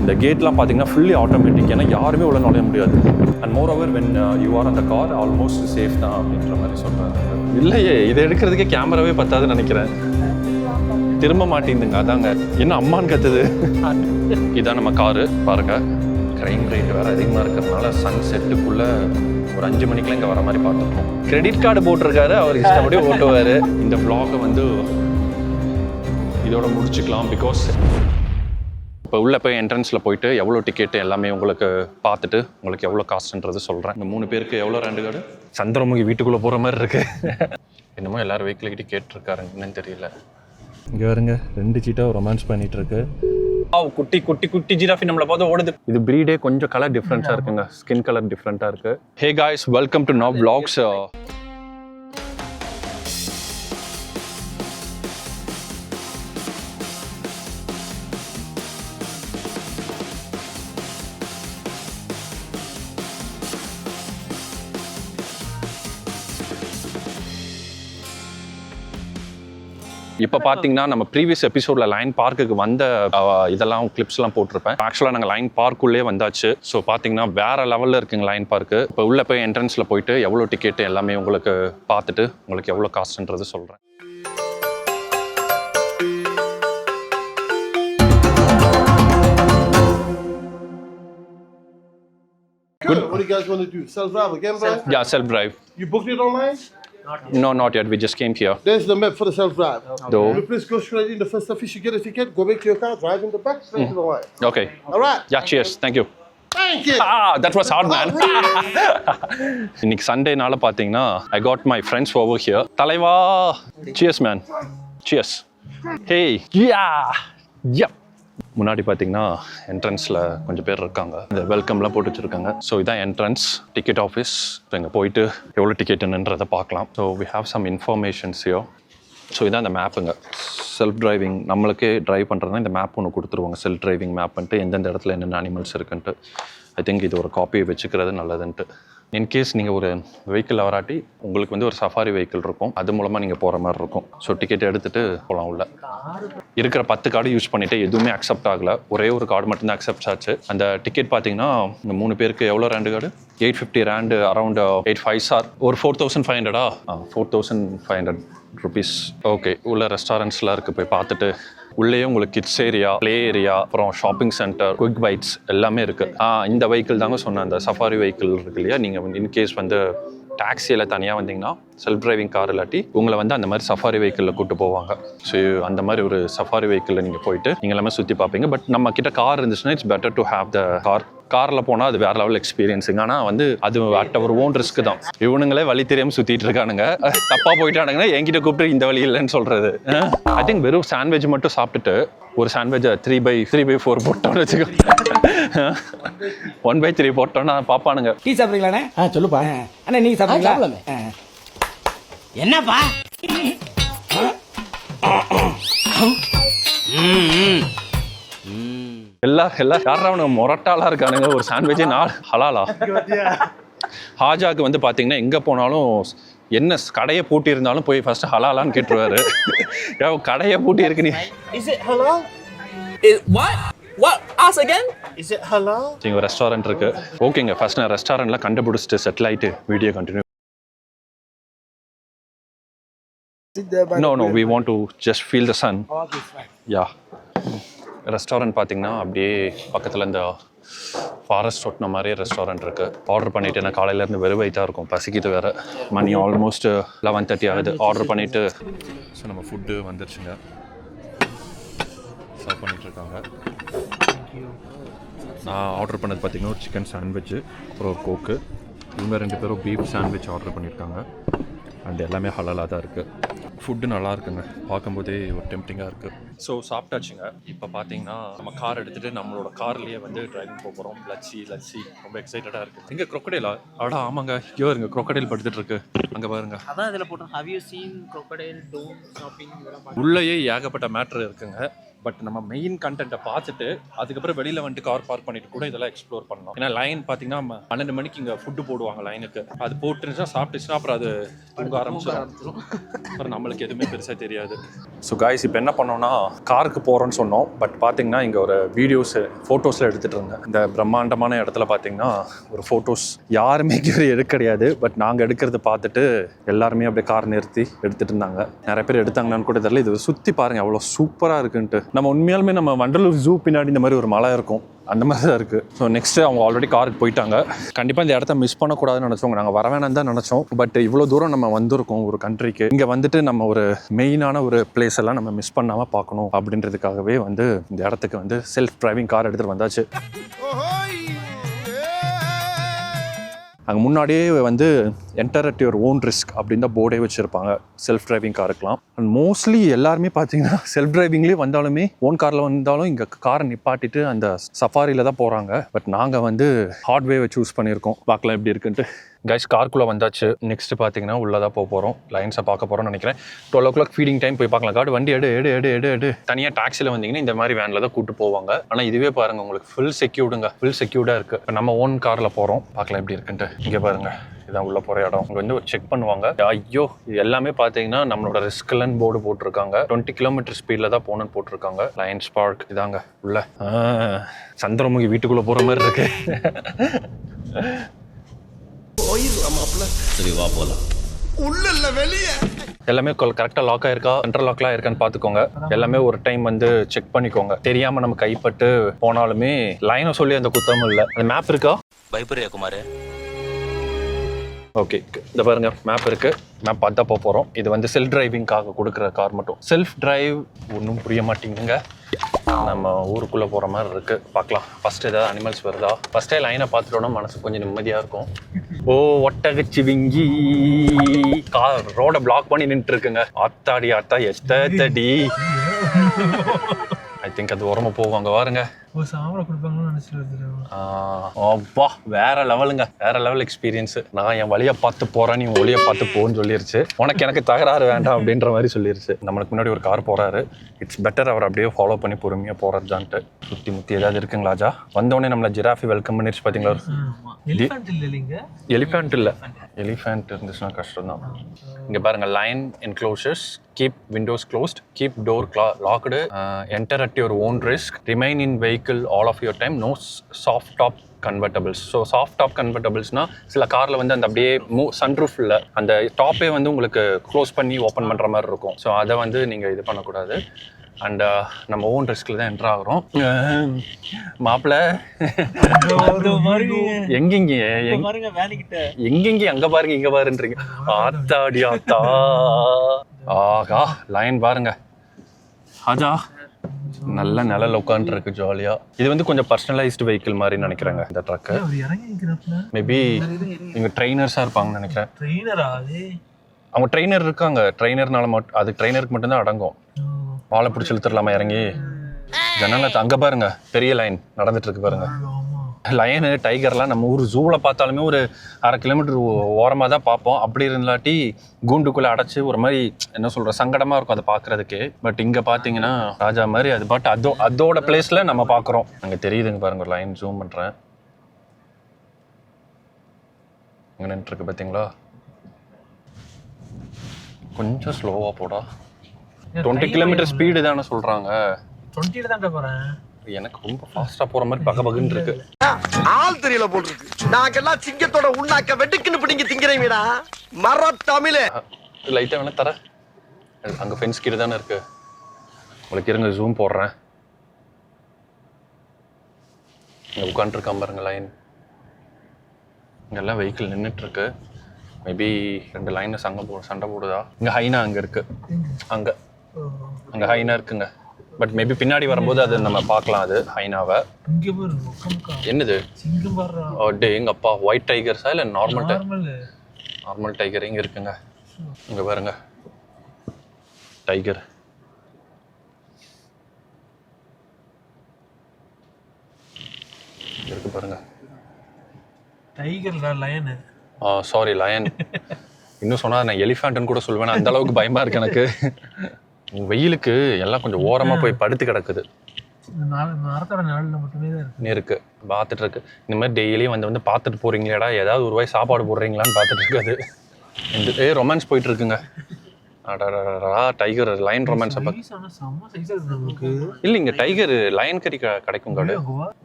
இந்த கேட்லாம் பார்த்தீங்கன்னா fully automatic, ஏன்னா யாருமே உள்ள நுழைய முடியாது. And more over when you are அந்த கார் ஆல்மோஸ்ட் சேஃப் தான் அப்படின்ற மாதிரி சொல்கிறாங்க. இல்லையே, இதை எடுக்கிறதுக்கே கேமராவே பத்தாதுன்னு நினைக்கிறேன். திரும்ப மாட்டேங்குதுங்க, அதாங்க என்ன அம்மான்னு கத்துது. இதான் நம்ம காரு பாருங்க. கிரைம் ரேட் வேறு அதிகமாக இருக்கிறதுனால சன் செட்டுக்குள்ளே ஒரு 5 மணிக்கெலாம் இங்கே வர மாதிரி பார்த்துருக்கோம். கிரெடிட் கார்டு போட்டிருக்காரு, அவர் இஷ்டப்படி ஓட்டுவார். இந்த vlog வந்து இதோட முடிச்சுக்கலாம். பிகாஸ் இப்போ உள்ளே போய் என்ட்ரன்ஸில் போயிட்டு எவ்வளோ டிக்கெட்டு எல்லாமே உங்களுக்கு பார்த்துட்டு உங்களுக்கு எவ்வளோ காஸ்ட்ன்றது சொல்கிறேன். இந்த 3 பேருக்கு எவ்வளோ 2 கார்டு சந்திரமுகி வீட்டுக்குள்ளே போகிற மாதிரி இருக்குது. என்னமோ எல்லாரும் வெஹிக்கிள்கிட்ட கேட்டுருக்காருங்க, என்னன்னு தெரியல. இங்கே வருங்க 2 சீட்டாக ரொமான்ஸ் பண்ணிட்டு இருக்கு. குட்டி குட்டி குட்டி ஜிராஃபி நம்மளை பார்த்து ஓடுது. இது பிரீடே கொஞ்சம் கலர் டிஃப்ரெண்ட்டாக இருக்குங்க, ஸ்கின் கலர் டிஃப்ரெண்ட்டாக இருக்கு. Hey guys, welcome to now vlogs. இப்போ பார்த்தீங்கன்னா நம்ம ப்ரீவியஸ் எபிசோடில் லைன் பார்க்குக்கு வந்த இதெல்லாம் கிளிப்ஸ்லாம் போட்டிருப்பேன். ஆக்சுவலாக நாங்கள் லைன் பார்க்குள்ளே வந்தாச்சு. ஸோ பார்த்தீங்கன்னா வேறு லெவலில் இருக்குங்க லைன் பார்க்கு. இப்போ உள்ளே போய் என்ட்ரன்ஸில் போயிட்டு எவ்வளோ டிக்கெட்டு எல்லாமே உங்களுக்கு பார்த்துட்டு உங்களுக்கு எவ்வளோ காஸ்ட்ன்றது சொல்கிறேன். Good. What do you guys want to do? Self-drive again, bro? Yeah, self-drive. You booked it online? No, not yet. We just came here. There's the map for the self-drive. Though. You please go straight in. The first office you get a ticket, go back to your car, drive in the back, straight to the line. Okay. All right. Yeah, cheers. Thank you. Thank you. That was hard, man. இன்னைக்கு சண்டேனால பார்த்தீங்கன்னா I got my friends over here. தலைவா. Cheers, man. Cheers. Hey. Yeah. Yep. முன்னாடி பார்த்தீங்கன்னா என்ட்ரன்ஸில் கொஞ்சம் பேர் இருக்காங்க. இந்த வெல்கம்லாம் போட்டு வச்சுருக்காங்க. ஸோ இதான் என்ட்ரன்ஸ் டிக்கெட் ஆஃபீஸ். ஸோ இங்கே போயிட்டு எவ்வளோ டிக்கெட்டுன்றதை பார்க்கலாம். So we have some informations yo. So இதான் இந்த மேப்புங்க. செல்ஃப் டிரைவிங் நம்மளுக்கே ட்ரைவ் பண்ணுறதுனா இந்த மேப் ஒன்று கொடுத்துருவாங்க. செல்ஃப் டிரைவிங் மேப்புன்ட்டு எந்தெந்த இடத்துல என்னென்ன அனிமல்ஸ் இருக்குன்ட்டு. ஐ திங்க் இது ஒரு காப்பியை வச்சுக்கிறது நல்லதுன்ட்டு. இன்கேஸ் நீங்கள் ஒரு வெஹிக்கிள் வராட்டி உங்களுக்கு வந்து ஒரு சஃபாரி வெஹிக்கிள் இருக்கும், அது மூலமாக நீங்கள் போகிற மாதிரி இருக்கும். ஸோ டிக்கெட் எடுத்துகிட்டு போகலாம். உள்ள இருக்கிற 10 கார்டு யூஸ் பண்ணிவிட்டு எதுவுமே அக்செப்ட் ஆகலை. ஒரே ஒரு கார்டு மட்டும்தான் அக்செப்ட் ஆச்சு. அந்த டிக்கெட் பார்த்தீங்கன்னா இந்த 3 பேருக்கு எவ்வளோ ரேண்டு கார்டு 850 ரேண்டு, அரௌண்ட் 8 5 ஸ்டார், ஒரு 4500 4500 ருபீஸ். ஓகே, உள்ள ரெஸ்டாரண்ட்ஸ்லாம் இருக்குது, போய் பார்த்துட்டு உள்ளேயே உங்களுக்கு கிட்ஸ் ஏரியா, ப்ளே ஏரியா, அப்புறம் ஷாப்பிங் சென்டர், குவிக் பைட்ஸ் எல்லாமே இருக்குது. இந்த வெஹிக்கிள் தாங்க சொன்னேன், அந்த சஃபாரி வெஹிக்கிள் இருக்கு இல்லையா. நீங்கள் இன்கேஸ் வந்து டாக்ஸியில் தனியாக வந்தீங்கன்னா செல்ஃப் டிரைவிங் கார் இல்லாட்டி உங்களை வந்து அந்த மாதிரி சஃபாரி வெஹிக்கிளில் கூப்பிட்டு போவாங்க. ஸோ அந்த மாதிரி ஒரு சஃபாரி வெஹிக்கிளில் நீங்கள் போயிட்டு நீங்கள் எல்லாமே சுற்றி பார்ப்பீங்க. பட் நம்ம கிட்ட கார் இருந்துச்சுன்னா it's better to have the car. காரில் போனால் அது வேறு லெவல் எக்ஸ்பீரியன்ஸுங்க. ஆனால் வந்து அது அட் ஒரு ஓன் ரிஸ்க் தான். இவனுங்களே வழி தெரியாமல் சுற்றிட்டு இருக்கானுங்க. தப்பாக போயிட்டானுங்கன்னா என்கிட்ட கூப்பிட்டு இந்த வழி இல்லைன்னு சொல்கிறது. ஐ திங்க் வெறும் சாண்ட்விச் மட்டும் சாப்பிட்டுட்டு ஒரு சாண்ட்விச்சை 3/4 போட்டோன்னு வச்சுக்கோ. 1/3 போட்டோன்னா பாப்பானுங்க. டீ சாப்பிட்றீங்களாண்ணே? சொல்லுப்பா. அண்ணா நீங்க சாப்பிட்றீங்களா? என்னப்பா எல்லாம் யாராவது மொரட்டாலா இருக்கானுங்க. ஒரு சாண்ட்விச்சே 4 ஹலாலா. ஹாஜாக்கு வந்து பார்த்தீங்கன்னா எங்கே போனாலும் என்ன கடையை பூட்டி இருந்தாலும் போய் ஃபர்ஸ்ட் ஹலாலான்னு கேட்டுருவாரு. கடையை பூட்டி இருக்கு நீ. Is it halal? What? Ask again? Is it halal? இங்கே ரெஸ்டாரண்ட் இருக்கு. ஓகேங்க, ஃபர்ஸ்ட் நான் ரெஸ்டாரண்ட்ல கண்டுபிடிச்சிட்டு செட்டில் ஆகிட்டு video continue. No, we want to just feel the sun. Yeah. Restaurant பார்த்தீங்கன்னா அப்படியே பக்கத்தில் இந்த ஃபாரஸ்ட் ஒட்டின மாதிரியே ரெஸ்டாரண்ட் இருக்குது. ஆர்டர் பண்ணிவிட்டு நான் காலையிலேருந்து வெறும் வயிற்றாக இருக்கும், பசிக்குது வேறு. மணி ஆல்மோஸ்ட் 11:30 ஆகுது. ஆர்டர் பண்ணிவிட்டு ஸோ நம்ம ஃபுட்டு வந்துருச்சுங்க. சர்வ் பண்ணிகிட்ருக்காங்க. நான் ஆர்டர் பண்ணது பார்த்திங்கன்னா ஒரு சிக்கன் சாண்ட்விட்சு, அப்புறம் ஒரு கோக்கு. இவங்க 2 பேரும் பீஃப் சாண்ட்விச் ஆர்டர் பண்ணியிருக்காங்க. அண்ட் எல்லாமே ஹலாலாக தான் இருக்குது. ஃபுட்டு நல்லா இருக்குங்க, பார்க்கும்போதே ஒரு டெம்ப்டிங்காக இருக்குது. ஸோ சாப்பிட்டாச்சுங்க. இப்போ பார்த்தீங்கன்னா நம்ம கார் எடுத்துகிட்டு நம்மளோட கார்லேயே வந்து டிரைவிங் போகிறோம். லட்சி ரொம்ப எக்ஸைட்டடாக இருக்குது. இங்கே crocodile ஆமாங்க, ஐயோ இருங்க, crocodile படுத்துட்டு இருக்கு அங்கே பாருங்க. அதான் இதில் போட்டோம். Have you seen crocodile, dome, shopping? உள்ளேயே ஏகப்பட்ட மேட்ரு இருக்குங்க. பட் நம்ம மெயின் கண்டென்ட்டை பார்த்துட்டு அதுக்கப்புறம் வெளியில் வந்துட்டு கார் பார்க் பண்ணிட்டு கூட இதெல்லாம் எக்ஸ்ப்ளோர் பண்ணலாம். ஏன்னா லைன் பார்த்தீங்கன்னா 12 மணிக்கு இங்கே ஃபுட்டு போடுவாங்க லைனுக்கு. அது போட்டுருந்துச்சா சாப்பிட்டுச்சுன்னா அப்புறம் அது தூங்க ஆரம்பிச்சிடும். அப்புறம் நம்மளுக்கு எதுவுமே பெருசாக தெரியாது. ஸோ காய்ஸ் இப்போ என்ன பண்ணோம்னா காருக்கு போகிறோன்னு சொன்னோம். பட் பார்த்தீங்கன்னா இங்கே ஒரு ஃபோட்டோஸில் எடுத்துகிட்டு இருந்தேன். இந்த பிரம்மாண்டமான இடத்துல பார்த்தீங்கன்னா ஒரு ஃபோட்டோஸ் யாருமே எடுக்க கிடையாது. பட் நாங்கள் எடுக்கிறத பார்த்துட்டு எல்லாருமே அப்படியே கார் நிறுத்தி எடுத்துகிட்டு இருந்தாங்க. நிறைய பேர் எடுத்தாங்கன்னு கூட தெரியல. இது சுற்றி பாருங்கள் அவ்வளோ சூப்பராக இருக்குன்ட்டு. நம்ம உண்மையாலுமே நம்ம வண்டலூர் ஜூ பின்னாடி இந்த மாதிரி ஒரு மலை இருக்கும், அந்த மாதிரி தான் இருக்குது. ஸோ நெக்ஸ்ட்டு அவங்க ஆல்ரெடி காருக்கு போயிட்டாங்க. கண்டிப்பாக இந்த இடத்த மிஸ் பண்ணக்கூடாதுன்னு நினச்சோங்க. நாங்கள் வர வேணாம் தான் நினச்சோம். பட் இவ்வளோ தூரம் நம்ம வந்திருக்கோம் ஒரு கண்ட்ரிக்கு. இங்கே வந்துட்டு நம்ம ஒரு மெயினான ஒரு பிளேஸ் எல்லாம் நம்ம மிஸ் பண்ணாமல் பார்க்கணும் அப்படின்றதுக்காகவே வந்து இந்த இடத்துக்கு வந்து செல்ஃப் டிரைவிங் கார் எடுத்துகிட்டு வந்தாச்சு. அங்கே முன்னாடியே வந்து enter at your own risk அப்படின்னு தான் போர்டே வச்சுருப்பாங்க செல்ஃப் டிரைவிங் காருக்கெலாம். அண்ட் மோஸ்ட்லி எல்லாருமே பார்த்தீங்கன்னா செல்ஃப் டிரைவிங்லேயே வந்தாலுமே ஓன் காரில் வந்தாலும் இங்கே காரை நிப்பாட்டிட்டு அந்த சஃபாரியில் தான் போகிறாங்க. பட் நாங்கள் வந்து ஹார்ட்வேவை சூஸ் பண்ணியிருக்கோம். பார்க்கலாம் எப்படி இருக்குன்ட்டு. கைஸ் கார்க்குள்ளே வந்தாச்சு. நெக்ஸ்ட் பார்த்தீங்கன்னா உள்ளே தான் போக போகிறோம். லைன்ஸை பார்க்க போகிறோம்னு நினைக்கிறேன். 12 o'clock ஃபீடிங் டைம் போய் பார்க்கலாம். கார்டு வண்டி எடு. தனியாக டாக்ஸியில் வந்தீங்கன்னா இந்த மாதிரி வேனில் தான் கூப்பிட்டு போவாங்க. ஆனால் இதுவே பாருங்கள் உங்களுக்கு ஃபுல் செக்யூர்டாக இருக்குது. இப்போ நம்ம ஓன் காரில் போகிறோம். பார்க்கலாம் எப்படி இருக்குன்ட்டு. இங்கே பாருங்கள் இதான் உள்ளே போகிற இடம். இங்கே வந்து ஒரு செக் பண்ணுவாங்க. ஐயோ இது எல்லாமே பார்த்தீங்கன்னா நம்மளோட ரிஸ்க்லன்னு போர்டு போட்டிருக்காங்க. 20 kilometer ஸ்பீடில் தான் போகணுன்னு போட்டிருக்காங்க. லயன்ஸ் பார்க் இதாங்க உள்ள. சந்திரமுகி வீட்டுக்குள்ளே போகிற மாதிரி இருக்கு. எல்லாமே கரெக்டாக லாக் ஆயிருக்கா, சென்ட்ரல் லாக்லாம் இருக்கான்னு பார்த்துக்கோங்க. எல்லாமே ஒரு டைம் வந்து செக் பண்ணிக்கோங்க. தெரியாமல் நம்ம கைப்பட்டு போனாலுமே லைனை சொல்லி அந்த குத்தமும் இல்லை. அந்த மேப் இருக்கா பயப்பரியா குமார்? ஓகே இந்த பாருங்க மேப் இருக்கு. மேப் பார்த்தா போக போகிறோம். இது வந்து செல்ஃப் டிரைவிங்காக கொடுக்குற கார் மட்டும். செல்ஃப் டிரைவ் ஒன்றும் புரிய மாட்டேங்குங்க. நம்ம ஊருக்குள்ளே போகிற மாதிரி இருக்கு. பார்க்கலாம். ஃபர்ஸ்ட் ஏதாவது அனிமல்ஸ் வருதா. ஃபர்ஸ்டே லைனை பார்த்துட்டோம்னா மனசு கொஞ்சம் நிம்மதியாக இருக்கும். ஓ ஒட்டகச்சிவிங்கி கார் ரோடை பிளாக் பண்ணி நின்றுட்டு இருக்குங்க. ஆத்தா எத்தடி. ஐ திங்க் அது உரமா போவாங்க பாருங்க. அப்பா வேற லெவலுங்க, வேற லெவல் எக்ஸ்பீரியன்ஸ். நான் என் வழியை பார்த்து போறேன், நீ ஒளியை பார்த்து போன்னு சொல்லிருச்சு. எனக்கு தகராறு வேண்டாம் அப்படின்ற மாதிரி சொல்லிருச்சு. நம்மளுக்கு முன்னாடி ஒரு கார் போறாரு. இட்ஸ் பெட்டர் அவர் அப்படியே ஃபாலோ பண்ணி பொறுமையா போறதுதான்ட்டு. சுத்தி முத்தி ஏதாவது இருக்குங்களா ஜா? வந்தோடனே நம்மள ஜிராஃபி வெல்கம் பண்ணிருச்சு பாத்தீங்களா? எலிஃபண்ட் இல்ல, எலிஃபண்ட் இருந்துச்சுன்னா கஷ்டம் தான். இங்க பாருங்க line enclosures, keep windows closed, keep door locked, enter at your own risk, remain in vehicle all of your time, no soft top convertibles. So soft top கன்வெர்டபிள்ஸ்னா சில காரில் வந்து அந்த அப்படியே சன்ரூஃபில் அந்த டாப்பே வந்து உங்களுக்கு க்ளோஸ் பண்ணி ஓப்பன் பண்ணுற மாதிரி இருக்கும். ஸோ அதை வந்து நீங்கள் இது பண்ணக்கூடாது. அண்ட் நம்ம ஓன் ரிஸ்கில் தான் என்ட்ரு ஆகிறோம். மாப்பிள்ள எங்கெங்க அங்கே பாருங்க இங்கே பாருன்றீங்க. ஆத்தாடி ஆத்தா. ஆகா லைன் பாருங்க. ஆஜா நல்ல நிழல் உட்காந்துட்டு இருக்கு ஜாலியா. இது வந்து கொஞ்சம் பர்சனலைஸ்டு வெஹிக்கிள் மாதிரி நினைக்கிறேங்க இந்த ட்ரக்கு. மேபி இவங்க ட்ரெயினர்ஸா இருப்பாங்கன்னு நினைக்கிறேன். அவங்க ட்ரெயினர் இருக்காங்க. ட்ரெயினர்னால மட்டும் அது ட்ரெயினருக்கு மட்டும்தான் அடங்கும். வாழை பிடிச்சி இழுத்துடலாமா இறங்கி ஜன்னல. அங்க பாருங்க பெரிய லைன் நடந்துட்டு இருக்கு பாருங்க. லயனு டைகர்லாம் நம்ம ஊர் ஜூவில் பார்த்தாலுமே ஒரு 1/2 kilometer ஓரமாக தான் பார்ப்போம். அப்படி இருந்தாட்டி கூண்டுக்குள்ளே அடைச்சி ஒரு மாதிரி என்ன சொல்கிற சங்கடமாக இருக்கும் அதை பார்க்குறதுக்கு. பட் இங்கே பார்த்தீங்கன்னா ராஜா மாதிரி அது பாட்டு அதோட பிளேஸில் நம்ம பார்க்குறோம். அங்கே தெரியுதுங்க பாருங்க ஒரு லைன் ஜூம் பண்ணுறேன். அங்கே நின்றுருக்கு பார்த்தீங்களா? கொஞ்சம் ஸ்லோவாக போடா. 20 kilometer ஸ்பீடு தானே சொல்கிறாங்க. 20 தான் போகிறேன். எனக்கு ரொம்ப ஃபாஸ்டா போற மாதிரி பகபகன்னு இருக்கு. ஆள் தெரியல போட்டுருக்கு. நாங்கெல்லாம் சிங்கத்தோட உண்ணாக்க வெட்டுக்குன்னு பிடிங்க திங்கிறீங்கடா மர தமிழே. லைட்டா வேணா தர. அங்க ஃபென்ஸ் கிட்ட தானே இருக்கு. உங்களுக்கு இருங்க ஜூம் போடுறேன். இங்க உட்காந்துருக்கான் பாருங்க லைன். இங்கெல்லாம் வெஹிக்கிள் நின்றுட்டு இருக்கு. மேபி 2 லைன்ஸ் அங்கே சண்டை போடுதா. இங்கே ஹைனா அங்கே இருக்கு. அங்கே ஹைனா இருக்குங்க. பட் மேபி பின்னாடி வரும்போது அது நம்ம பார்க்கலாம். அது ஹைனாவை என்னது டே எங்க அப்பா ஒயிட் டைகர்ஸா இல்லை நார்மல் டைகர் இங்கே இருக்குங்க. இங்கே பாருங்க டைகர். இருக்கு பாருங்க டைகர் லயன். Sorry line. இன்னும் சொன்னா நான் எலிஃபண்ட்னு கூட சொல்லுவேன். அந்த அளவுக்கு பயமா இருக்கு எனக்கு. வெயிலுக்கு எல்லாம் கொஞ்சம் ஓரமாக போய் படுத்து கிடக்குது. மரத்தோட நிழலில் மட்டுமே தான் இருக்கு. இருக்கு பார்த்துட்டு இருக்கு. இந்த மாதிரி டெய்லியும் வந்து பார்த்துட்டு போறீங்களேடா, ஏதாவது ஒரு வாய் சாப்பாடு போடுறீங்களான்னு பார்த்துட்டு இருக்காது. இந்த ரொமான்ஸ் போயிட்டு இருக்குங்க. Tiger line romance. இல்லைங்க, டைகர் லைன் கறி கிடைக்கும் கடை.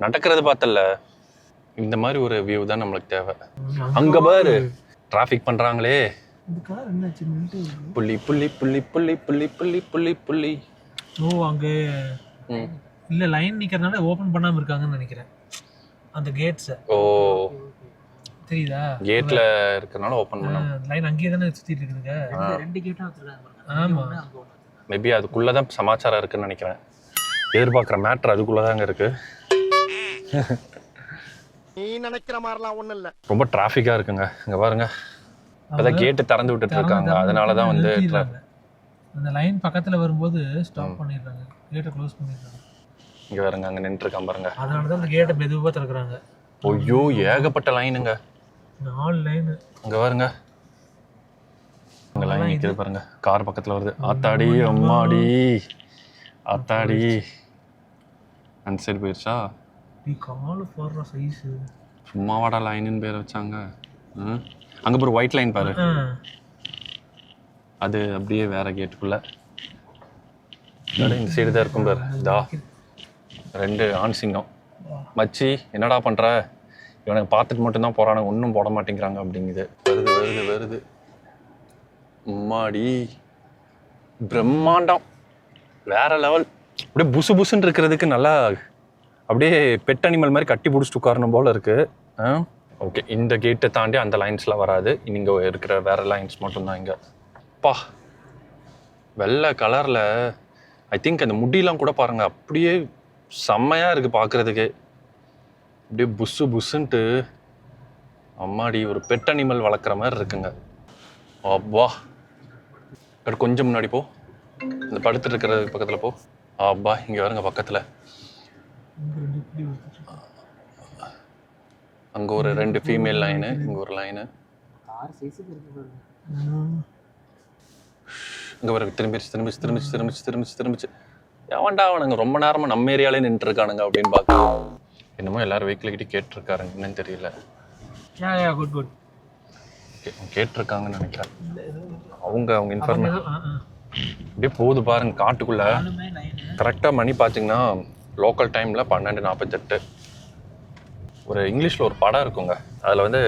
நடக்கிறது பார்த்தல, இந்த மாதிரி ஒரு வியூ தான் நம்மளுக்கு தேவை. அங்க பாரு டிராஃபிக் பண்றாங்களே. புள்ளி புள்ளி புள்ளி புள்ளி புள்ளி புள்ளி புள்ளி புள்ளி. ஓ அங்க இல்ல லைன் நிக்கிறதுனால ஓபன் பண்ணாம இருக்காங்கன்னு நினைக்கிறேன் அந்த கேட்ஸ். ஓ தெரியுதா, கேட்ல இருக்கறனால ஓபன் பண்ணாம. லைன் அங்கேயே தானே சுத்திட்டு இருக்குங்க. ரெண்டு கேட்டா வச்சிருக்காங்க. ஆமா, மேபி அதுக்குள்ள தான் சமாச்சாரம் இருக்குன்னு நினைக்கிறேன். எதிர்பார்க்குற மேட்டர் அதுக்குள்ள தாங்க இருக்கு. நீ நினைக்கிற மாதிரிலாம் ஒண்ணும் இல்ல. ரொம்ப டிராஃபிக்கா இருக்குங்க. இங்க பாருங்க, அதான் கேட்டு திறந்து விட்டுட்டு இருக்காங்க. அதனால தான் வந்து அந்த லைன் பக்கத்துல வரும்போது ஸ்டாப் பண்ணிடுறாங்க, கேட்டை க்ளோஸ் பண்ணிடுறாங்க. இங்க பாருங்க, அங்க நின்று இருக்கான் பாருங்க. அதனால தான் அந்த கேட்டை மெதுவா திறக்கறாங்க. ஐயோ ஏகப்பட்ட லைனுங்க, 4 லைன். அங்க பாருங்க, அங்க லைன் நிக்குது பாருங்க. கார் பக்கத்துல வருது. ஆத்தாடி அம்மாடி ஆத்தாடி. அந்த சைடு போயிருச்சா? நீ கால் போடுற சைஸ் சும்மாவாடா லைனுன்னு பேர் வச்சாங்க. அங்க ஒரு ஒயிட் லைன் பாரு, அது அப்படியே வேற கேட்டுக்குள்ள. இந்த சைடு தான் இருக்கும் பாரு. இதா 2 ஆண் சிங்கம். மச்சி என்னடா பண்ற, இவனுக்கு பார்த்துட்டு மட்டும்தான் போறானுங்க, ஒன்றும் போட மாட்டேங்கிறாங்க அப்படிங்குது. வருது வருது வருது. அம்மாடி பிரம்மாண்டம், வேற லெவல். அப்படியே புசு புசுன்னு இருக்கிறதுக்கு நல்லா அப்படியே பெட் அனிமல் மாதிரி கட்டி பிடிச்சிட்டு உட்காரணும் போல இருக்கு. ஓகே, இந்த கேட்டை தாண்டி அந்த லைன்ஸ்லாம் வராது. இங்கே இருக்கிற வேற லைன்ஸ் மட்டும்தான் இங்கே. பா வெள்ளை கலரில் ஐ திங்க் அந்த முடியெல்லாம் கூட பாருங்க, அப்படியே செம்மையாக இருக்குது பார்க்குறதுக்கு. அப்படியே புஸ்ஸு புஸ்ஸுன்ட்டு அம்மாடி ஒரு பெட் அனிமல் வளர்க்குற மாதிரி இருக்குங்க. அப்பா கொஞ்சம் முன்னாடி போ, இந்த படுத்துட்டு இருக்கிறது பக்கத்தில் போ. அப்பா இங்கே வருங்க பக்கத்தில். அங்கே ஒரு 2 ஃபீமேல் லைனு, இங்கே ஒரு லைனு. இங்கே ஒரு திரும்பிச்சு திரும்பிச்சு திரும்பிச்சு திரும்பிச்சு திரும்பிச்சு திரும்பிச்சு. ஏன்டா அவனுங்க ரொம்ப நேரமாக நம்ம ஏரியாலே நின்று இருக்கானுங்க அப்படின்னு பார்க்க. என்னமோ எல்லாரும் வெஹிக்கிள்கிட்ட கேட்டிருக்காருங்க, என்னன்னு தெரியல. கேட்டிருக்காங்கன்னு நினைக்கிறேன். அவங்க இன்ஃபர்மேஷன் அப்படியே போகுது பாருங்க காட்டுக்குள்ள. கரெக்டாக மணி பார்த்தீங்கன்னா லோக்கல் டைமில் 12:48. ஒரு இங்கிலீஷில் ஒரு படம் இருக்குங்க, அதில் வந்து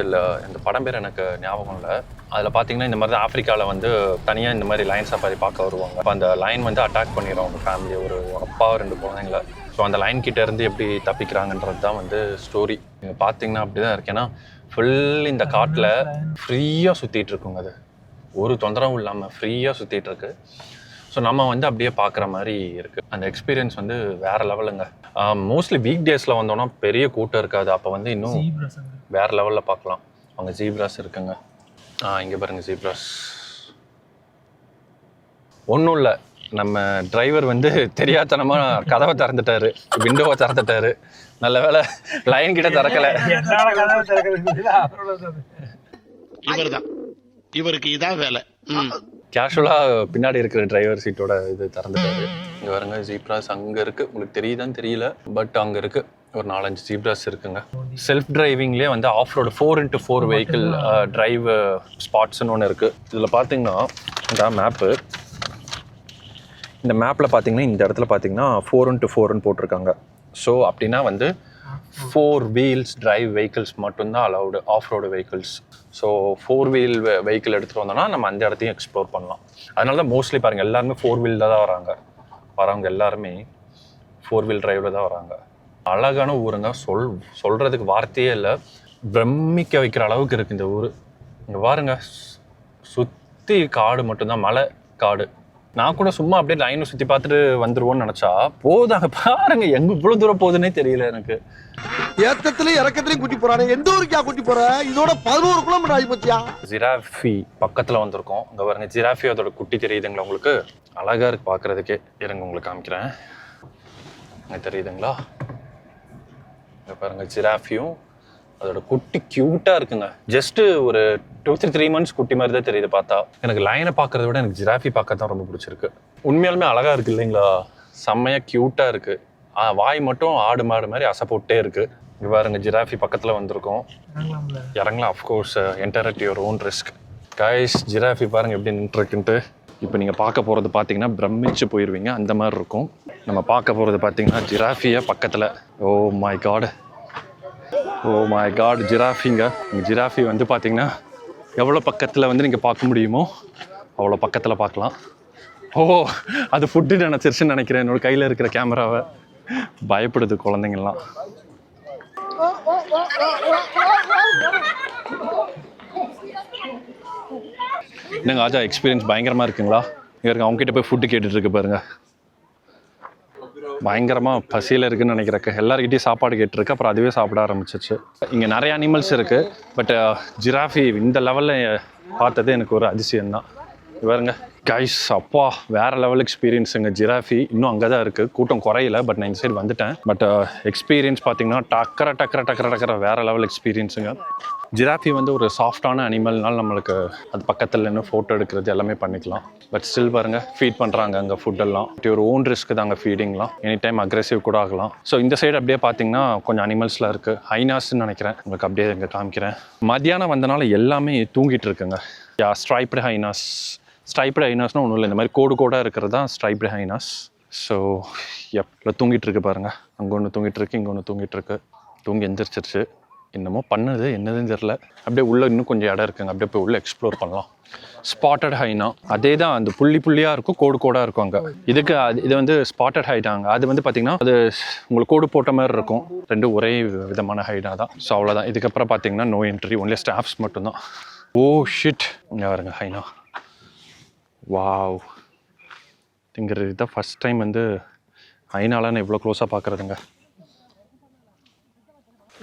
இந்த படம் பேர் எனக்கு ஞாபகம் இல்லை. அதில் பார்த்தீங்கன்னா இந்த மாதிரி தான் ஆஃப்ரிக்காவில் வந்து தனியாக இந்த மாதிரி லைன் சஃபாரி பார்க்க வருவாங்க. அப்போ அந்த லைன் வந்து அட்டாக் பண்ணிடும் அவங்க ஃபேமிலி, ஒரு அப்பா 2 குழந்தைங்கள. ஸோ அந்த லைன் கிட்ட இருந்து எப்படி தப்பிக்கிறாங்கன்றது தான் வந்து ஸ்டோரி. நீங்கள் பார்த்தீங்கன்னா அப்படி தான் இருக்கு. ஏன்னா ஃபுல் இந்த காட்டில் ஃப்ரீயாக சுற்றிட்டு இருக்குங்க, அது ஒரு தொந்தரவும் இல்லாமல் ஃப்ரீயாக சுற்றிட்டு இருக்கு. ஸோ நம்ம வந்து அப்படியே பார்க்குற மாதிரி இருக்குது. அந்த எக்ஸ்பீரியன்ஸ் வந்து வேறு லெவலுங்க. மோஸ்ட்லி வீக் டேஸில் வந்தோன்னா பெரிய கூட்டம் இருக்காது. அப்போ வந்து இன்னும் வேறு லெவலில் பார்க்கலாம். அவங்க ஜீப்ராஸ் இருக்குங்க. இங்கே பாருங்கள் ஜீப்ராஸ். ஒன்றும் இல்லை, நம்ம டிரைவர் வந்து தெரியாதனமாக கதவை திறந்துட்டாரு, விண்டோவை திறந்துட்டாரு. நல்ல வேலை லைன் கிட்ட திறக்கலை. இவருக்கு இதான் வேலை. கேஷுவலாக பின்னாடி இருக்கிற டிரைவர் சீட்டோட இது திறந்துட்டாரு. இங்கே வருங்க ஜீப்ராஸ் அங்கே இருக்குது. உங்களுக்கு தெரியுதான்னு தெரியல, பட் அங்கே இருக்குது. ஒரு 4-5 ஜீப்ராஸ் இருக்குங்க. செல்ஃப் டிரைவிங்லேயே வந்து off road 4x4 vehicle drive ஸ்பாட்ஸ்ன்னு ஒன்று இருக்குது. இதில் பார்த்தீங்கன்னா இந்த மேப்பு, இந்த மேப்பில் பார்த்தீங்கன்னா இந்த இடத்துல பார்த்தீங்கன்னா 4x4ன்னு போட்டிருக்காங்க. ஸோ அப்படின்னா வந்து 4 wheels டிரைவ் வெஹிக்கிள்ஸ் மட்டும்தான் allowed, off road vehicles. So 4 wheel vehicle எடுத்துகிட்டு வந்தோம்னா நம்ம அந்த இடத்தையும் எக்ஸ்ப்ளோர் பண்ணலாம். அதனால தான் மோஸ்ட்லி பாருங்கள் எல்லாருமே 4 wheel தான் வராங்க. வரவங்க எல்லாருமே 4 wheel டிரைவில் தான் வராங்க. அழகான ஊருங்க, சொல்கிறதுக்கு வார்த்தையே இல்லை. பிரமிக்க வைக்கிற அளவுக்கு இருக்குது இந்த ஊர். இங்கே பாருங்க, சுற்றி காடு மட்டும்தான், மலை காடு. நான் கூட சும்மா அப்படியே லைனை சுற்றி பார்த்துட்டு வந்துடுவோன்னு நினச்சா போதாங்க. பாருங்க எங்கே இவ்வளோ தூரம் போகுதுன்னே தெரியல எனக்கு. ஏத்தத்திலையும் இறக்கத்திலையும் கூட்டி போறானே, எந்த ஊருக்கா கூட்டி போற? இதோட 11 கிலோமீட்டர் ஆகி போச்சியா. ஜிராஃபி பக்கத்தில் வந்திருக்கோம். இங்கே பாருங்க ஜிராஃபி, அதோட குட்டி தெரியுதுங்களா உங்களுக்கு? அழகாக இருக்குது பார்க்குறதுக்கே. இருங்க உங்களுக்கு காமிக்கிறேன். இங்கே தெரியுதுங்களா? இங்கே பாருங்க ஜிராஃபியும் அதோட குட்டி க்யூட்டாக இருக்குங்க. ஜஸ்ட்டு ஒரு 2-3 months குட்டி மாதிரி தான் தெரியுது பார்த்தா. எனக்கு லைனை பார்க்குறத விட எனக்கு ஜிராஃபி பார்க்க தான் ரொம்ப பிடிச்சிருக்கு. உண்மையாலுமே அழகாக இருக்குது இல்லைங்களா? செம்மையாக க்யூட்டாக இருக்குது. வாய் மட்டும் ஆடு மாடு மாதிரி அசை போட்டே இருக்குது. இங்கே பாருங்க, ஜிராஃபி பக்கத்தில் வந்திருக்கோம். இறங்கலாம், of course enter at your own risk. Guys, giraffe பாருங்கள் எப்படி நின்றுருக்குன்ட்டு. இப்போ நீங்கள் பார்க்க போகிறது பார்த்தீங்கன்னா பிரமிச்சு போயிடுவீங்க, அந்த மாதிரி இருக்கும். நம்ம பார்க்க போகிறது பார்த்தீங்கன்னா ஜிராஃபியை பக்கத்தில். Oh my God, ஜிராஃபிங்க. ஜிராஃபி வந்து பார்த்தீங்கன்னா எவ்வளோ பக்கத்தில் வந்து நீங்கள் பார்க்க முடியுமோ அவ்வளோ பக்கத்தில் பார்க்கலாம். ஓ, அது ஃபுட்டு நினச்சிருச்சுன்னு நினைக்கிறேன். என்னோட கையில் இருக்கிற கேமராவை பயப்படுது குழந்தைங்கள்லாம். என்னங்க ஆஜா, எக்ஸ்பீரியன்ஸ் பயங்கரமாக இருக்குங்களா? இங்கே அவங்ககிட்ட போய் ஃபுட்டு கேட்டுட்டு இருக்கு பாருங்க. பயங்கரமாக பசியில் இருக்குதுன்னு நினைக்கிறேன். எல்லாருக்கிட்டையும் சாப்பாடு கேட்டுருக்கு, அப்புறம் அதுவே சாப்பிட ஆரம்பிச்சிச்சு. இங்கே நிறைய அனிமல்ஸ் இருக்குது, பட் ஜிராஃபி இந்த லெவலில் பார்த்தது எனக்கு ஒரு அதிசயம் தான். பாருங்க கைஸ், அப்பா வேறு லெவல் எக்ஸ்பீரியன்ஸுங்க. ஜிராஃபி இன்னும் அங்கே தான் இருக்குது, கூட்டம் குறையில. பட் நான் இந்த சைடு வந்துட்டேன். பட் எக்ஸ்பீரியன்ஸ் பார்த்தீங்கன்னா டக்கர வேறு லெவல் எக்ஸ்பீரியன்ஸுங்க. ஜிராஃபி வந்து ஒரு சாஃப்டான அனிமல்னால நம்மளுக்கு அது பக்கத்தில் நின்று ஃபோட்டோ எடுக்கிறது எல்லாமே பண்ணிக்கலாம். பட் ஸ்டில் பாருங்கள், ஃபீட் பண்ணுறாங்க அங்கே ஃபுட்டெல்லாம். ஒரு ஓன் ரிஸ்க்கு தாங்க ஃபீடிங்லாம். எனி டைம் அக்ரெசிவ் கூட ஆகலாம். ஸோ இந்த சைடு அப்படியே பார்த்தீங்கன்னா கொஞ்சம் அனிமல்ஸ்லாம் இருக்குது. ஹைனாஸ்ன்னு நினைக்கிறேன், உங்களுக்கு அப்படியே இங்கே காமிக்கிறேன். மத்தியானம் வந்தனால எல்லாமே தூங்கிட்டு இருக்குங்க. ஸ்ட்ரைப்டு ஹைனாஸ்னால் ஒன்றும் இல்லை, இந்த மாதிரி கோடாக இருக்கிறது தான் ஸ்ட்ரைப்டு ஹைனாஸ். ஸோ எப்போ தூங்கிட்டு இருக்கு பாருங்கள். அங்கே ஒன்று தூங்கிட்டு இருக்கு, இங்கே ஒன்று தூங்கிட்டு இருக்கு. தூங்கி எந்திரிச்சிருச்சு. என்னமோ பண்ணுது, என்னதுன்னு தெரில. அப்படியே உள்ளே இன்னும் கொஞ்சம் இடம் இருக்குங்க, அப்படியே போய் உள்ளே எக்ஸ்ப்ளோர் பண்ணலாம். ஸ்பாட்டட் ஹைனா அதே தான், அந்த புள்ளியாக இருக்கும், கோடாக இருக்கும் அங்கே. இது வந்து ஸ்பாட்டட் ஹைனாங்க. அது வந்து பார்த்திங்கன்னா அது உங்களுக்கு கோடு போட்ட மாதிரி இருக்கும். ரெண்டும் ஒரே விதமான ஹைனா தான். ஸோ அவ்வளோதான். இதுக்கப்புறம் பார்த்தீங்கன்னா நோ என்ட்ரி, ஒன்லி ஸ்டாஃப்ஸ் மட்டும்தான். ஓ ஷிட், இங்கே வருங்க ஹைனா. வாவ், இங்கிறது தான் ஃபஸ்ட் டைம் வந்து ஹைனாலாம் நான் இவ்வளோ க்ளோஸாக பார்க்குறதுங்க.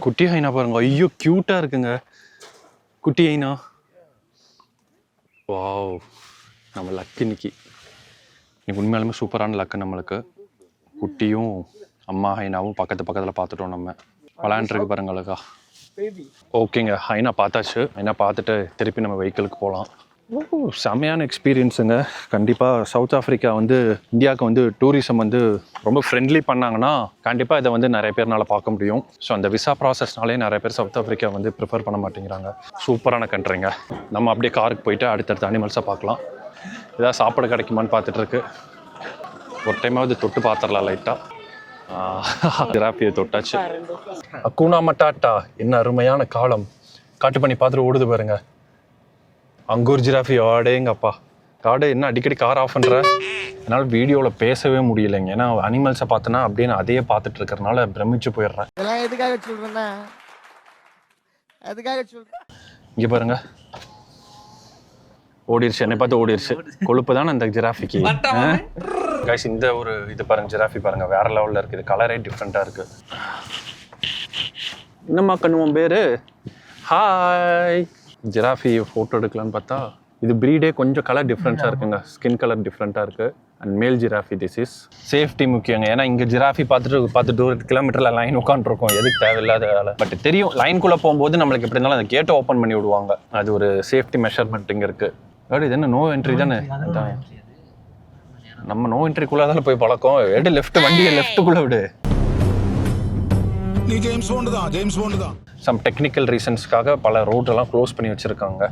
குட்டி ஹைனா பாருங்க, ஐயோ க்யூட்டாக இருக்குங்க குட்டி ஹைனா. வாவ், நம்ம லக்கு இன்னைக்கு உண்மையாலுமே சூப்பரான லக்கு நம்மளுக்கு. குட்டியும் அம்மா ஹைனாவும் பக்கத்தில் பார்த்துட்டோம். நம்ம விளையாண்டுருக்கு பாருங்க அழகா. ஓகேங்க, ஹைனா பார்த்தாச்சு. ஹைனா பார்த்துட்டு திருப்பி நம்ம வெஹிக்கிளுக்கு போகலாம். செம்மையான எக்ஸ்பீரியன்ஸுங்க. கண்டிப்பாக சவுத் ஆஃப்ரிக்கா வந்து இந்தியாவுக்கு வந்து டூரிசம் வந்து ரொம்ப ஃப்ரெண்ட்லி பண்ணாங்கன்னா கண்டிப்பாக இதை வந்து நிறைய பேர்னால பார்க்க முடியும். ஸோ அந்த விசா ப்ராசஸ்னாலே நிறைய பேர் சவுத் ஆஃப்ரிக்கா வந்து ப்ரிஃபர் பண்ண மாட்டேங்கிறாங்க. சூப்பரான கண்ட்ரிங்க. நம்ம அப்படியே காருக்கு போயிட்டு அடுத்தடுத்த அனிமல்ஸாக பார்க்கலாம். ஏதாவது சாப்பாடு கிடைக்குமான்னு பார்த்துட்ருக்கு. ஒரு டைமாவது தொட்டு பார்த்துடலாம் லைட்டாக. ஜிராஃபியை தொட்டாச்சு. அக்கூனா மட்டாட்டா, என்ன அருமையான காலம். காட்டு பண்ணி பார்த்துட்டு ஓடுது பாருங்க. அங்கூர் ஜிராஃபி ஆடேங்கப்பா. காடு என்ன அடிக்கடி கார் ஆஃப் பண்ணுற? என்னால் வீடியோவில் பேசவே முடியலைங்க. ஏன்னா அனிமல்ஸை பார்த்தோன்னா அப்படியே நான் அதையே பார்த்துட்டு இருக்கிறனால பிரமிச்சு போயிடுறேன். இதெல்லாம் எதுக்காக சொல்கிறேன்னா, அதுக்காக சொல்கிறேன். இங்கே பாருங்க, ஓடிடுச்சு, என்னை பார்த்து ஓடிடுச்சு. கொழுப்பு தானே அந்த ஜிராஃபிக்கு. கைஸ், இந்த ஒரு இது பாருங்க, ஜிராஃபி பாருங்க, வேற லெவலில் இருக்குது. கலரே டிஃப்ரெண்ட்டாக இருக்குது. என்னம்மா கண்ணுவோம் பேர்? ஹாய். ஜிராஃபி ஃபோட்டோ எடுக்கலான்னு பார்த்தா இது ப்ரீடே கொஞ்சம் கலர் டிஃப்ரெண்ட்டாக இருக்குங்க. ஸ்கின் கலர் டிஃப்ரெண்ட்டாக இருக்குது. அண்ட் மேல் ஜிராஃபி. திஸ் இஸ் சேஃப்டி முக்கியங்க. ஏன்னா இங்கே ஜிராஃபி பார்த்துட்டு 2 கிலோமீட்டரில் லைன் உட்காந்துருக்கோம், எதுக்கு தேவையில்லாத வேலை. பட் தெரியும், லைனுக்குள்ளே போகும்போது நம்மளுக்கு எப்படி இருந்தாலும் அந்த கேட்டை ஓப்பன் பண்ணி விடுவாங்க. அது ஒரு சேஃப்டி மெஷர்மெண்ட் இங்கே இருக்குது. இது என்ன நோ என்ட்ரி தானே? நம்ம நோ என்ட்ரிக்குள்ளே தானே போய் பழக்கம். லெஃப்ட், வண்டியை லெஃப்ட்டுக்குள்ளே விடு. நீ ஜேம்ஸ் பாண்ட் தான். சம் டெக்னிக்கல் ரீசன்ஸ்க்காக பல ரோடெல்லாம் க்ளோஸ் பண்ணி வச்சுருக்காங்க.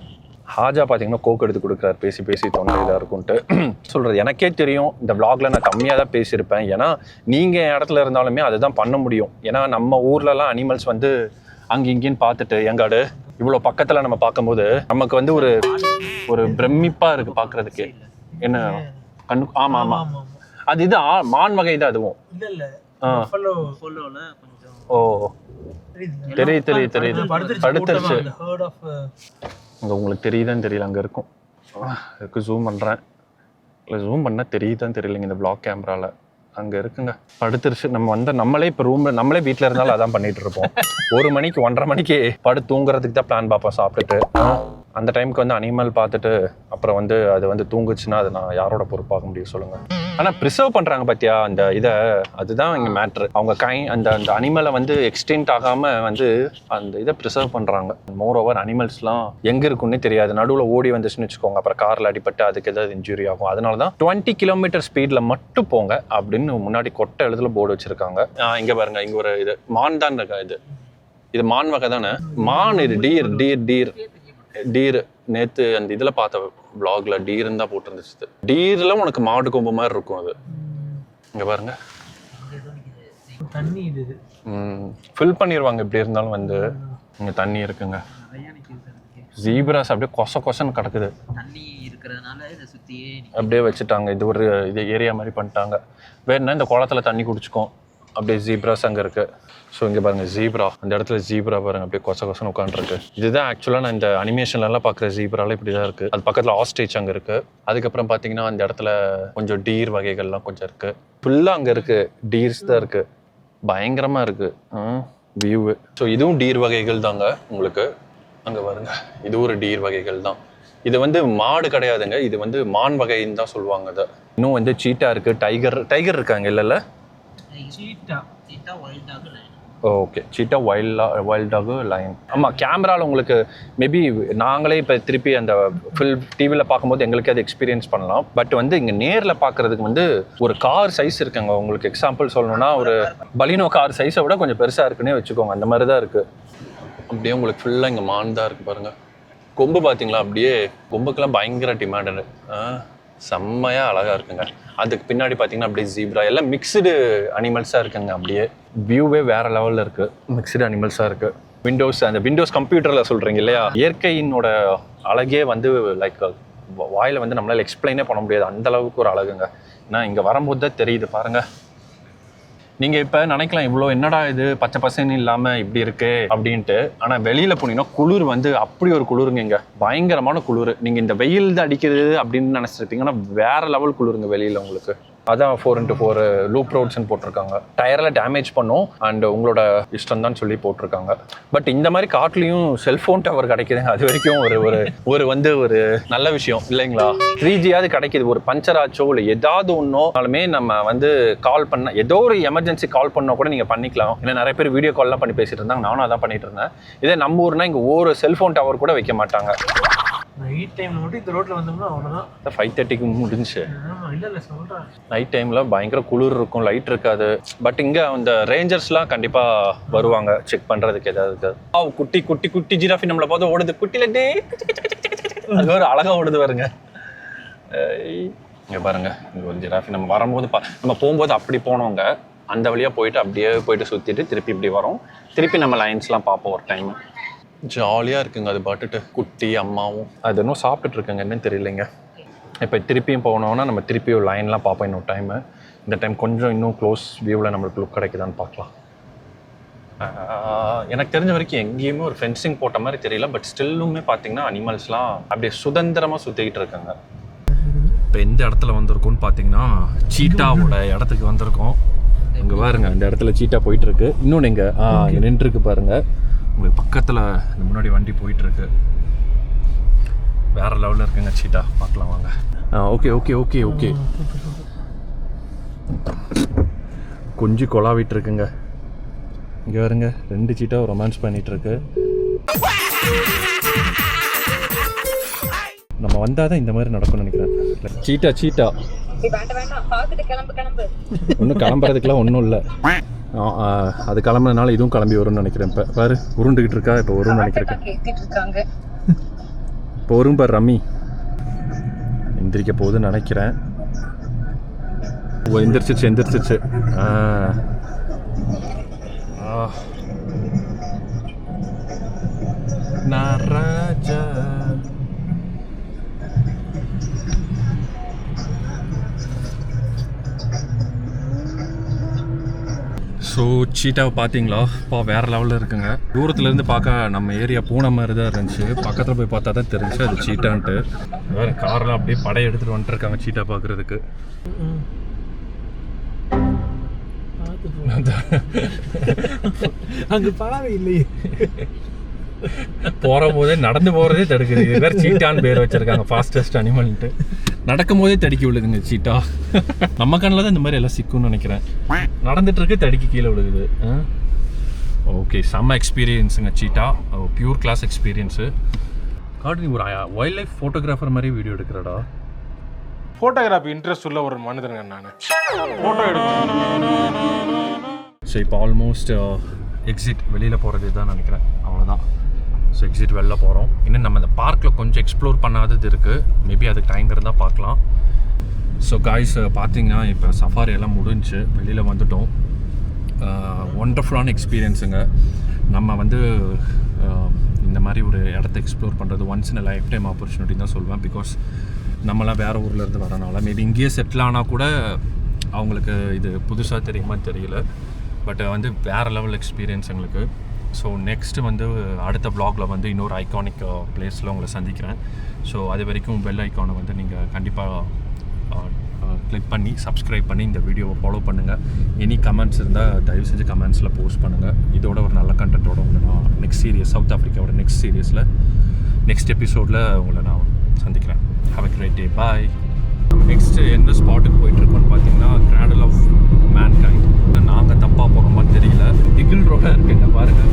ஹாஜா பார்த்தீங்கன்னா கோக் எடுத்து கொடுக்குறாரு, பேசி தொண்டை இதாக இருக்கும்ட்டு சொல்கிறது. எனக்கே தெரியும், இந்த விளாகில் நான் கம்மியாக தான் பேசியிருப்பேன். ஏன்னா நீங்கள் இடத்துல இருந்தாலுமே அதுதான் பண்ண முடியும். ஏன்னா நம்ம ஊர்லலாம் அனிமல்ஸ் வந்து அங்கே இங்கேன்னு பார்த்துட்டு எங்காடு இவ்வளோ பக்கத்தில் நம்ம பார்க்கும்போது நமக்கு வந்து ஒரு பிரமிப்பாக இருக்குது பார்க்குறதுக்கு. என்ன கண்ணு? ஆமாம், அது இது மான் வகை தான் அதுவும். ஓ தெரியுது படுத்துருச்சு. அங்கே உங்களுக்கு தெரியுதான்னு தெரியல, அங்கே இருக்கும். அதுக்கு ஜூம் பண்ணுறேன், இல்லை ஜூம் பண்ணால் தெரியுதான்னு தெரியலைங்க இந்த வ்ளாக் கேமராவில். அங்கே இருக்குங்க, படுத்துருச்சு. நம்மளே இப்போ நம்மளே வீட்டில் இருந்தாலும் அதான் பண்ணிட்டு இருப்போம். 1 மணிக்கு 1:30 மணிக்கு படுத்து தூங்குறதுக்கு தான் பிளான் பார்ப்போம் சாப்பிட்டுட்டு. அந்த டைமுக்கு வந்து அனிமல் பார்த்துட்டு அப்புறம் வந்து அது வந்து தூங்குச்சுன்னா அது நான் யாரோட பொறுப்பாக முடியும் சொல்லுங்கள்? ஆனால் ப்ரிசர்வ் பண்ணுறாங்க பார்த்தியா அந்த இதை, அதுதான் இங்கே மேட்ரு. அவங்க அந்த அந்த அனிமலை வந்து எக்ஸ்டென்ட் ஆகாமல் வந்து அந்த இதை ப்ரிசர்வ் பண்ணுறாங்க. மோர் ஓவர் அனிமல்ஸ்லாம் எங்கே இருக்குன்னே தெரியாது, நடுவில் ஓடி வந்துச்சுன்னு வச்சுக்கோங்க, அப்புறம் காரில் அடிபட்டு அதுக்கு ஏதாவது இன்ஜுரி ஆகும். அதனால தான் 20 கிலோமீட்டர் ஸ்பீடில் மட்டும் போங்க அப்படின்னு முன்னாடி கொட்டை எழுதுல போர்டு வச்சுருக்காங்க. இங்கே பாருங்க, இங்கே ஒரு இது மான் தான் இருக்கா, இது மான் வகை தானே, மான். இது டீர் நேற்று அந்த இதில் பார்த்த vlogல டீர்னு தான் போட்டிருந்துச்சு. டீரில் உனக்கு மாடு கொம்பு மாதிரி இருக்கும் அது. இங்கே பாருங்க தண்ணி இது ஃபில் பண்ணிடுவாங்க எப்படி இருந்தாலும். வந்து இங்கே தண்ணி இருக்குங்க. ஜீப்ராஸ் அப்படியே கொசன்னு கிடக்குது, தண்ணி இருக்கிறதுனால இதை சுற்றியே அப்படியே வச்சுட்டாங்க. இது ஒரு இது ஏரியா மாதிரி பண்ணிட்டாங்க. வேணுன்னா இந்த குளத்துல தண்ணி குடிச்சுக்கோம். அப்படியே ஜீப்ராஸ் அங்கே இருக்குது. ஸோ இங்கே பாருங்கள் ஜீப்ரா, அந்த இடத்துல ஜீப்ரா பாருங்கள் அப்படியே கொசன்னு உட்காந்துருக்கு. இதுதான் ஆக்சுவலாக நான் இந்த அனிமேஷன்லாம் பார்க்குற ஜீப்ராலாம் இப்படி தான் இருக்குது. அது பக்கத்தில் ஆஸ்ட்ரிச் அங்கே இருக்குது. அதுக்கப்புறம் பார்த்தீங்கன்னா அந்த இடத்துல கொஞ்சம் டீர் வகைகள்லாம் கொஞ்சம் இருக்குது. ஃபுல்லாக அங்கே இருக்குது டீர்ஸ் தான் இருக்குது. பயங்கரமாக இருக்குது வியூவு. ஸோ இதுவும் டீர் வகைகள் தாங்க உங்களுக்கு. அங்கே பாருங்க, இது ஒரு டீர் வகைகள் தான். இது வந்து மாடு கிடையாதுங்க, இது வந்து மான் வகைன்னு தான் சொல்லுவாங்க. அதை இன்னும் வந்து சீட்டா இருக்குது, டைகர் இருக்காங்க இல்லைல்ல? சீட்டா வைல்ட் டாக் லைன். ஓகே, சீட்டா வைல்ட் டாக் லைன். ஆமாம், கேமராவில் உங்களுக்கு மேபி நாங்களே இப்போ திருப்பி அந்த ஃபுல் டிவியில் பார்க்கும்போது எங்களுக்கு அது எக்ஸ்பீரியன்ஸ் பண்ணலாம். பட் வந்து இங்கே நேரில் பார்க்குறதுக்கு வந்து ஒரு கார் சைஸ் இருக்குங்க. உங்களுக்கு எக்ஸாம்பிள் சொல்லணும்னா ஒரு பலினோ கார் சைஸை விட கொஞ்சம் பெருசாக இருக்குன்னே வச்சுக்கோங்க. அந்த மாதிரி தான் இருக்குது. அப்படியே உங்களுக்கு ஃபுல்லாக இங்கே மான் தான் இருக்குது பாருங்கள். கொம்பு பார்த்தீங்களா, அப்படியே கொம்புக்கெல்லாம் பயங்கர டிமாண்டு. செம்மையாக அழகாக இருக்குங்க. அதுக்கு பின்னாடி பார்த்தீங்கன்னா அப்படியே ஜீப்ரா, எல்லாம் மிக்சடு அனிமல்ஸாக இருக்குங்க. அப்படியே வியூவே வேறு லெவலில் இருக்குது, மிக்சடு அனிமல்ஸாக இருக்குது. அந்த விண்டோஸ் கம்ப்யூட்டரில் சொல்கிறீங்க இல்லையா, இயற்கையினோட அழகே வந்து லைக் வாயில் வந்து நம்மளால் எக்ஸ்பிளைனே பண்ண முடியாது, அந்தளவுக்கு ஒரு அழகுங்க. ஏன்னா இங்கே வரும்போது தான் தெரியுது பாருங்கள். நீங்கள் இப்போ நினைக்கலாம் இவ்வளோ என்னடா இது பச்சை பசன்னு இல்லாமல் இப்படி இருக்கு அப்படின்ட்டு. ஆனால் வெளியில் போனீங்கன்னா குளிர் வந்து அப்படி ஒரு குளிருங்க. இங்கே பயங்கரமான குளிர். நீங்கள் இந்த வெயில் தான் அடிக்கிறது அப்படின்னு நினச்சிருப்பீங்கன்னா வேறு லெவல் குளிருங்க வெளியில் உங்களுக்கு. அதான் 4x4 லூப் ரோட்ஸ்ன்னு போட்டிருக்காங்க. டயரில் டேமேஜ் பண்ணும் அண்ட் உங்களோட இஷ்டம் தான் சொல்லி போட்டிருக்காங்க. பட் இந்த மாதிரி காட்டுலையும் செல்ஃபோன் டவர் கிடைக்குதுங்க. அது வரைக்கும் ஒரு வந்து ஒரு நல்ல விஷயம் இல்லைங்களா? 3Gயாவது கிடைக்கிது. ஒரு பஞ்சர் ஆச்சோ இல்லை ஏதாவது ஒன்றுனாலுமே நம்ம வந்து கால் பண்ண, ஏதோ ஒரு எமர்ஜென்சி கால் பண்ணால் கூட நீங்கள் பண்ணிக்கலாம். ஏன்னா நிறைய பேர் வீடியோ கால்லாம் பண்ணி பேசிட்டு இருந்தாங்க, நானும் அதான் பண்ணிட்டு இருந்தேன். இதே நம்ம ஊர்னா இங்கே ஒரு செல்ஃபோன் டவர் கூட வைக்க மாட்டாங்க. நைட் டைம்ல மட்டும் இந்த ரோட்ல வந்தோம்னா அவ்வளவுதான். 5:30க்கு முடிஞ்சு. ஆமா, இல்ல சொல்றேன், நைட் டைம்ல பயங்கர குளிர் இருக்கும், லைட் இருக்காது. பட் இங்க அந்த ரேஞ்சர்ஸ்லாம் கண்டிப்பா வருவாங்க செக் பண்றதுக்கு ஏதாவது. குட்டி குட்டி குட்டி ஜிராஃபி நம்மளை பார்த்து ஓடுது, குட்டில அது ஒரு அழகா ஓடுது பாருங்க. இங்க பாருங்க, இங்க ஒரு ஜிராஃபி. நம்ம வரும்போது நம்ம போகும்போது அப்படி போனவங்க அந்த வழியா போயிட்டு அப்படியே போயிட்டு சுத்திட்டு திருப்பி இப்படி வரோம். திருப்பி நம்ம லைன்ஸ்லாம் பார்ப்போம் ஒரு டைம். ஜாலியாக இருக்குங்க அது பாட்டுட்டு. குட்டி அம்மாவும் அது இன்னும் சாப்பிட்டுட்டு இருக்குங்க, என்னன்னு தெரியலைங்க. இப்போ திருப்பியும் போனோன்னா நம்ம திருப்பி ஒரு லைன்லாம் பார்ப்போம் இன்னொரு டைமு. இந்த டைம் கொஞ்சம் இன்னும் க்ளோஸ் வியூவில் நம்மளுக்கு லுக் கிடைக்குதான்னு பார்க்கலாம். எனக்கு தெரிஞ்ச வரைக்கும் எங்கேயுமே ஒரு ஃபென்சிங் போட்ட மாதிரி தெரியல. பட் ஸ்டில்லுமே பார்த்தீங்கன்னா அனிமல்ஸ்லாம் அப்படியே சுதந்திரமாக சுற்றிக்கிட்டு இருக்காங்க. இப்போ எந்த இடத்துல வந்திருக்கோம்னு பார்த்தீங்கன்னா சீட்டாவோட இடத்துக்கு வந்திருக்கோம். இங்கே பாருங்க, அந்த இடத்துல சீட்டா போயிட்டுருக்கு. இன்னொன்று இங்கே நின்றுருக்கு பாருங்கள். உங்களுக்கு பக்கத்தில் இந்த முன்னாடி வண்டி போயிட்டுருக்கு. வேறு லெவலில் இருக்குங்க சீட்டா. பார்க்கலாம் வாங்க. ஓகே ஓகே ஓகே ஓகே கொஞ்சம் கொலாவிட்டு இருக்குங்க. இங்கே வருங்க, 2 சீட்டா ரொமான்ஸ் பண்ணிகிட்ருக்கு. நம்ம வந்தால் தான் இந்த மாதிரி நடக்கும்னு நினைக்கிறேன். சீட்டா ஒன்றும் கிளம்புறதுக்கெலாம் ஒன்றும் இல்லை. அது கிளம்புறதுனால இதுவும் கிளம்பி வரும்னு நினைக்கிறேன். இப்போ பாரு உருண்டுகிட்டு இருக்கா. இப்போ வரும்னு நினைக்கிறேன். இப்போ வரும் பாரு ரம்மி. எந்திரிக்க போகுதுன்னு நினைக்கிறேன். எந்திரிச்சிச்சு. நாராஜா ஸோ சீட்டாவை பார்த்தீங்களா? வேறு லெவலில் இருக்குங்க. தூரத்துலேருந்து பார்க்க நம்ம ஏரியா பூனை மாதிரி தான் இருந்துச்சு. பக்கத்தில் போய் பார்த்தா தான் தெரிஞ்சு அது சீட்டான்ட்டு. வேறு காரெலாம் அப்படியே படம் எடுத்துகிட்டு வந்துட்டுருக்காங்க சீட்டா பார்க்குறதுக்கு. அங்கே பாவை இல்லையே. போகிற போதே நடந்து போகிறதே தடுக்குது. இது வேறு சீட்டான்னு பேர் வச்சுருக்காங்க, ஃபாஸ்டஸ்ட் அனிமல்ன்ட்டு. நடக்கும் போதே தடுக்கி விழுதுங்க சீட்டா. நம்ம கண்ணில் தான் இந்த மாதிரி எல்லாம் சிக்கும்னு நினைக்கிறேன். நடந்துட்டு இருக்கு தடுக்கி கீழே விழுகுது. ஓகே, செம்ம எக்ஸ்பீரியன்ஸுங்க சீட்டா, பியூர் கிளாஸ் எக்ஸ்பீரியன்ஸு. காட்டு, நீ ஒரு வைல்ட் லைஃப் ஃபோட்டோகிராஃபர் மாதிரி வீடியோ எடுக்கிறடா. ஃபோட்டோகிராஃபி இன்ட்ரெஸ்ட் உள்ள ஒரு மனிதனுங்க நான். ஃபோட்டோ எடுக்கணும். ஸோ இப்போ ஆல்மோஸ்ட் எக்ஸிட் வெளியில் போகிறது தான் நினைக்கிறேன். அவ்வளோதான். ஸோ எக்ஸிட் வெளில போகிறோம். இன்னும் நம்ம இந்த பார்க்கில் கொஞ்சம் எக்ஸ்ப்ளோர் பண்ணாதது இருக்குது. மேபி அதுக்கு டைம் இருந்தால் பார்க்கலாம். ஸோ காய்ஸ் பார்த்தீங்கன்னா இப்போ சஃபாரி எல்லாம் முடிஞ்சு வெளியில் வந்துட்டோம். ஒண்டர்ஃபுல்லான எக்ஸ்பீரியன்ஸுங்க. நம்ம வந்து இந்த மாதிரி ஒரு இடத்த எக்ஸ்ப்ளோர் பண்ணுறது once in life time opportunity தான் சொல்லுவேன். பிகாஸ் நம்மளாம் வேறு ஊர்லேருந்து வரனால மேபி இங்கேயே செட்டில் ஆனால் கூட அவங்களுக்கு இது புதுசாக தெரியுமான்னு தெரியல. பட் வந்து வேறு லெவல் எக்ஸ்பீரியன்ஸ் எங்களுக்கு. ஸோ நெக்ஸ்ட்டு வந்து அடுத்த வ்ளாகில் வந்து இன்னொரு ஐகானிக் பிளேஸில் உங்களை சந்திக்கிறேன். ஸோ அது வரைக்கும் பெல் ஐக்கானை வந்து நீங்கள் கண்டிப்பாக கிளிக் பண்ணி சப்ஸ்கிரைப் பண்ணி இந்த வீடியோவை ஃபாலோ பண்ணுங்கள். எனி கமெண்ட்ஸ் இருந்தால் தயவு செஞ்சு கமெண்ட்ஸில் போஸ்ட் பண்ணுங்கள். இதோட ஒரு நல்ல கண்டென்ட்டோட உங்களை நான் நெக்ஸ்ட் சீரியஸ், சவுத் ஆஃப்ரிக்காவோட நெக்ஸ்ட் சீரியஸில் நெக்ஸ்ட் எபிசோடில் உங்களை நான் சந்திக்கிறேன். Have a great day. Bye. நம்ம நெக்ஸ்ட்டு எந்த ஸ்பாட்டுக்கு போயிட்டுருக்கோன்னு பார்த்தீங்கன்னா கிராடல் ஆஃப் மேன்கைண்ட். நாங்கள் தப்பாக போகிறோமான்னு தெரியல. இகில் ரோடாக இருக்குங்க பாருங்கள்.